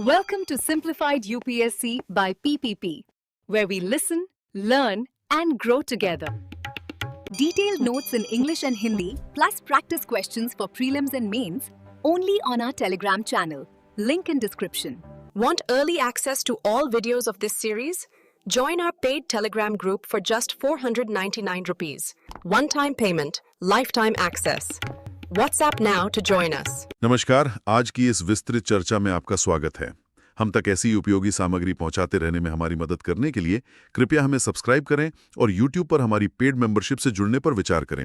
Welcome to Simplified UPSC by PPP, where we listen, learn, and grow together. Detailed notes in English and Hindi, plus practice questions for prelims and mains, only on our Telegram channel. Link in description. Want early access to all videos of this series? Join our paid Telegram group for just 499 rupees. One-time payment, lifetime access. WhatsApp now to join us. नमस्कार, आज की इस विस्तृत चर्चा में आपका स्वागत है। हम तक ऐसी उपयोगी सामग्री पहुंचाते रहने में हमारी मदद करने के लिए कृपया हमें सब्सक्राइब करें और YouTube पर हमारी पेड मेंबरशिप से जुड़ने पर विचार करें।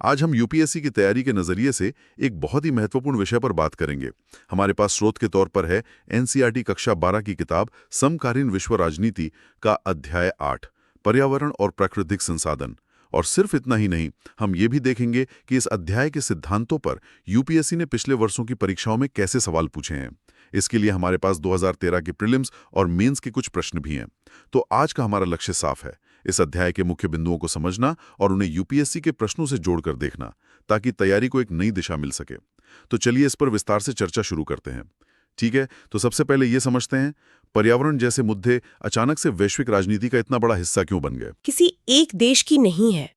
आज हम यूपीएससी की तैयारी के नजरिए से एक बहुत ही महत्वपूर्ण विषय पर बात करेंगे। हमारे पास स्रोत के तौर पर है एनसीईआरटी कक्षा 12 की किताब समकालीन विश्व राजनीति का अध्याय 8 पर्यावरण और प्राकृतिक संसाधन। और सिर्फ इतना ही नहीं, हम ये भी देखेंगे कि इस अध्याय के सिद्धांतों पर यूपीएससी ने पिछले वर्षों की परीक्षाओं में कैसे सवाल पूछे हैं। इसके लिए हमारे पास 2013 के प्रीलिम्स और मेंस के कुछ प्रश्न भी हैं। तो आज का हमारा लक्ष्य साफ है, इस अध्याय के मुख्य बिंदुओं को समझना और उन्हें यूपीएससी के प्रश्नों से जोड़कर देखना, ताकि तैयारी को एक नई दिशा मिल सके। तो चलिए इस पर विस्तार से चर्चा शुरू करते हैं। ठीक है, तो सबसे पहले ये समझते हैं, पर्यावरण जैसे मुद्दे अचानक से वैश्विक राजनीति का इतना बड़ा हिस्सा क्यों बन गए? किसी एक देश की नहीं है।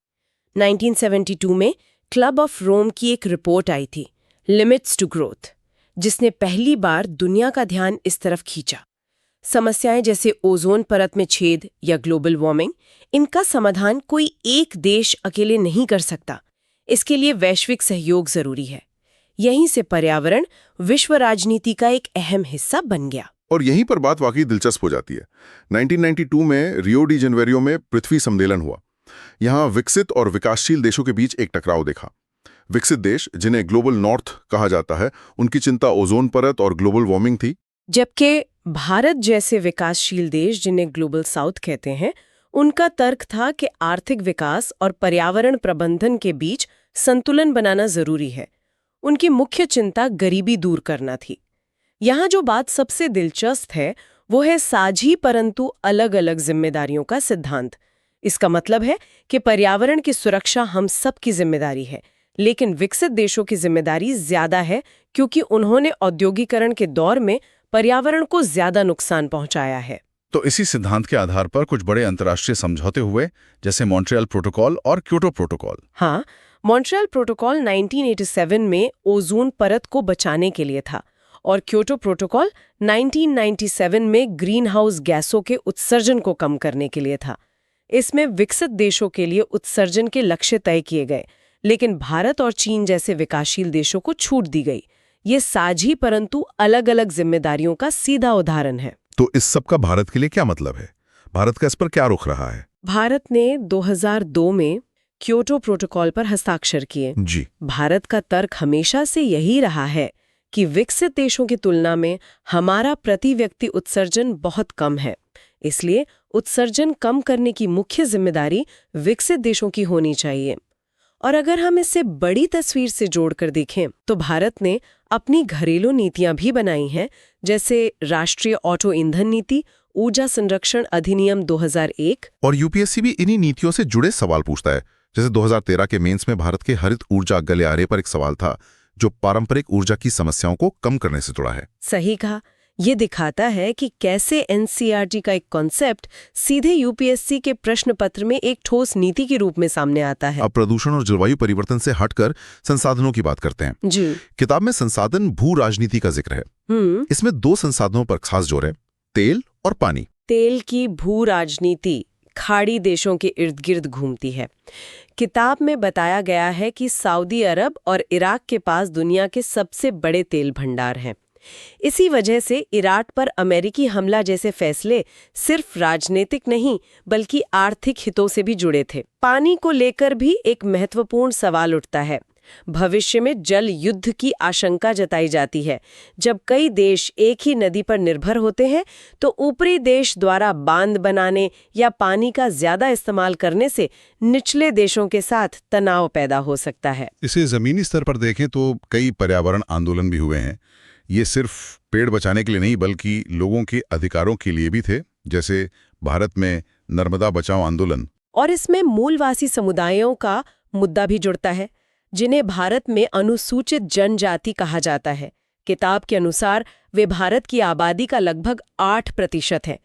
1972 में क्लब ऑफ रोम की एक रिपोर्ट आई थी, लिमिट्स टू ग्रोथ, जिसने पहली बार दुनिया का ध्यान इस तरफ खींचा। समस्याएं जैसे ओजोन परत में छेद या ग्लोबल वार्मिंग, इनका समाधान कोई एक देश अकेले नहीं कर सकता। इसके लिए वैश्विक सहयोग जरूरी है। यहीं से पर्यावरण विश्व राजनीति का एक अहम हिस्सा बन गया। और यहीं पर बात वाकई दिलचस्प हो जाती है। 1992 में रियो डी जनवरियो में पृथ्वी सम्मेलन हुआ। यहाँ विकसित और विकासशील देशों के बीच एक टकराव देखा। विकसित देश, जिन्हें ग्लोबल नॉर्थ कहा जाता है, उनकी चिंता ओजोन परत और ग्लोबल वार्मिंग थी, जबकि भारत जैसे विकासशील देश, जिन्हें ग्लोबल साउथ कहते हैं, उनका तर्क था कि आर्थिक विकास और पर्यावरण प्रबंधन के बीच संतुलन बनाना जरूरी है। उनकी मुख्य चिंता गरीबी दूर करना थी। यहाँ जो बात सबसे दिलचस्प है वो है साझी परंतु अलग अलग जिम्मेदारियों का सिद्धांत। इसका मतलब है कि पर्यावरण की सुरक्षा हम सब की जिम्मेदारी है, लेकिन विकसित देशों की जिम्मेदारी ज्यादा है, क्योंकि उन्होंने औद्योगिकरण के दौर में पर्यावरण को ज्यादा नुकसान पहुंचाया है। तो इसी सिद्धांत के आधार पर कुछ बड़े अंतर्राष्ट्रीय समझौते हुए, जैसे मॉन्ट्रियल प्रोटोकॉल और क्योटो प्रोटोकॉल। हाँ, मॉन्ट्रियल प्रोटोकॉल 1987 में ओजोन परत को बचाने के लिए था और क्योटो प्रोटोकॉल 1997 में ग्रीन हाउस गैसों के उत्सर्जन को कम करने के लिए था। इसमें विकसित देशों के लिए उत्सर्जन के लक्ष्य तय किए गए, लेकिन भारत और चीन जैसे विकासशील देशों को छूट दी गई। ये साझी परंतु अलग अलग जिम्मेदारियों का सीधा उदाहरण है। तो इस सब का भारत के लिए क्या मतलब है? भारत का इस पर क्या रुख रहा है? भारत ने 2002 में क्योटो प्रोटोकॉल पर हस्ताक्षर किए। जी, भारत का तर्क हमेशा से यही रहा है कि विकसित देशों की तुलना में हमारा प्रति व्यक्ति उत्सर्जन बहुत कम है, इसलिए उत्सर्जन कम करने की मुख्य जिम्मेदारी विकसित देशों की होनी चाहिए। और अगर हम इसे बड़ी तस्वीर से जोड़कर देखें तो भारत ने अपनी घरेलू नीतियां भी बनाई हैं, जैसे राष्ट्रीय ऑटो ईंधन नीति, ऊर्जा संरक्षण अधिनियम 2001। और यूपीएससी भी इन्हीं नीतियों से जुड़े सवाल पूछता है। जैसे 2013 के मेंस में भारत के हरित ऊर्जा गलियारे पर एक सवाल था, जो पारंपरिक ऊर्जा की समस्याओं को कम करने से जुड़ा है। सही कहा। ये दिखाता है कि कैसे एनसीईआरटी का एक कॉन्सेप्ट सीधे यूपीएससी के प्रश्न पत्र में एक ठोस नीति के रूप में सामने आता है। अब प्रदूषण और जलवायु परिवर्तन से हटकर संसाधनों की बात करते हैं। जी, किताब में संसाधन भू राजनीति का जिक्र है। इसमें दो संसाधनों पर खास जोर है, तेल और पानी। तेल की भू राजनीति खाड़ी देशों के इर्द गिर्द घूमती है। किताब में बताया गया है कि सऊदी अरब और इराक के पास दुनिया के सबसे बड़े तेल भंडार हैं। इसी वजह से इराक पर अमेरिकी हमला जैसे फैसले सिर्फ राजनीतिक नहीं बल्कि आर्थिक हितों से भी जुड़े थे। पानी को लेकर भी एक महत्वपूर्ण सवाल उठता है। भविष्य में जल युद्ध की आशंका जताई जाती है। जब कई देश एक ही नदी पर निर्भर होते हैं तो ऊपरी देश द्वारा बांध बनाने या पानी का ज्यादा इस्तेमाल करने से निचले देशों के साथ तनाव पैदा हो सकता है। इसे जमीनी स्तर पर देखें तो कई पर्यावरण आंदोलन भी हुए हैं। ये सिर्फ पेड़ बचाने के लिए नहीं बल्कि लोगों के अधिकारों के लिए भी थे, जैसे भारत में नर्मदा बचाओ आंदोलन। और इसमें मूलवासी समुदायों का मुद्दा भी जुड़ता है, जिन्हें भारत में अनुसूचित जनजाति कहा जाता है। किताब के अनुसार वे भारत की आबादी का लगभग 8% है।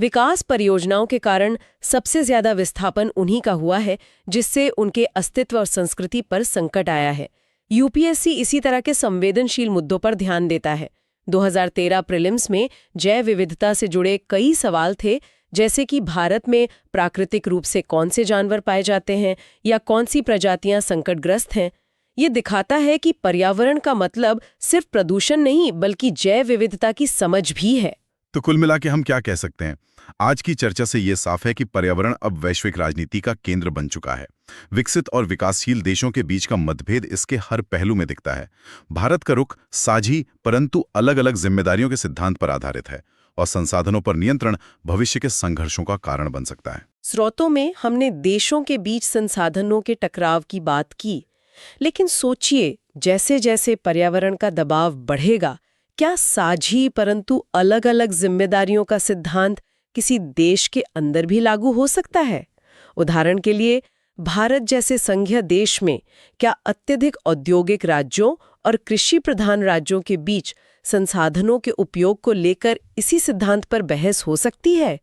विकास परियोजनाओं के कारण सबसे ज्यादा विस्थापन उन्हीं का हुआ है, जिससे उनके अस्तित्व और संस्कृति पर संकट आया है। यूपीएससी इसी तरह के संवेदनशील मुद्दों पर ध्यान देता है। 2013 प्रीलिम्स में जैव विविधता से जुड़े कई सवाल थे, जैसे कि भारत में प्राकृतिक रूप से कौन से जानवर पाए जाते हैं या कौन सी प्रजातियां संकटग्रस्त हैं। ये दिखाता है कि पर्यावरण का मतलब सिर्फ प्रदूषण नहीं, बल्कि जैव विविधता की समझ भी है। तो कुल मिला के हम क्या कह सकते हैं? आज की चर्चा से ये साफ है कि पर्यावरण अब वैश्विक राजनीति का केंद्र बन चुका है। विकसित और विकासशील देशों के बीच का मतभेद इसके हर पहलू में दिखता है। भारत का रुख साझी परंतु अलग-अलग जिम्मेदारियों के सिद्धांत पर आधारित है और संसाधनों पर नियंत्रण भविष्य के संघर्षों का कारण बन सकता है। स्रोतों में हमने देशों के बीच संसाधनों के टकराव की बात की, लेकिन सोचिए, जैसे जैसे पर्यावरण का दबाव बढ़ेगा, क्या साझी परंतु अलग-अलग जिम्मेदारियों का सिद्धांत किसी देश के अंदर भी लागू हो सकता है? उदाहरण के लिए, भारत जैसे संघीय देश में क्या अत्यधिक औद्योगिक राज्यों और कृषि प्रधान राज्यों के बीच संसाधनों के उपयोग को लेकर इसी सिद्धांत पर बहस हो सकती है?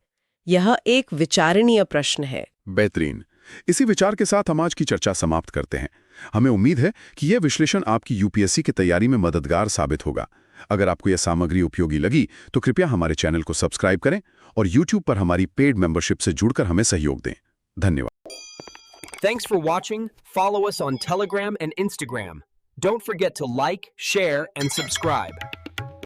यह एक विचारणीय प्रश्न है। बेहतरीन। इसी विचार के साथ हम आज की चर्चा समाप्त करते हैं। हमें उम्मीद है कि यह विश्लेषण आपकी यूपीएससी की तैयारी में मददगार साबित होगा। अगर आपको यह सामग्री उपयोगी लगी तो कृपया हमारे चैनल को सब्सक्राइब करें और YouTube पर हमारी पेड मेंबरशिप से जुड़कर हमें सहयोग दें। धन्यवाद। Thanks for watching. Follow us on Telegram and Instagram. Don't forget to like, share, and subscribe.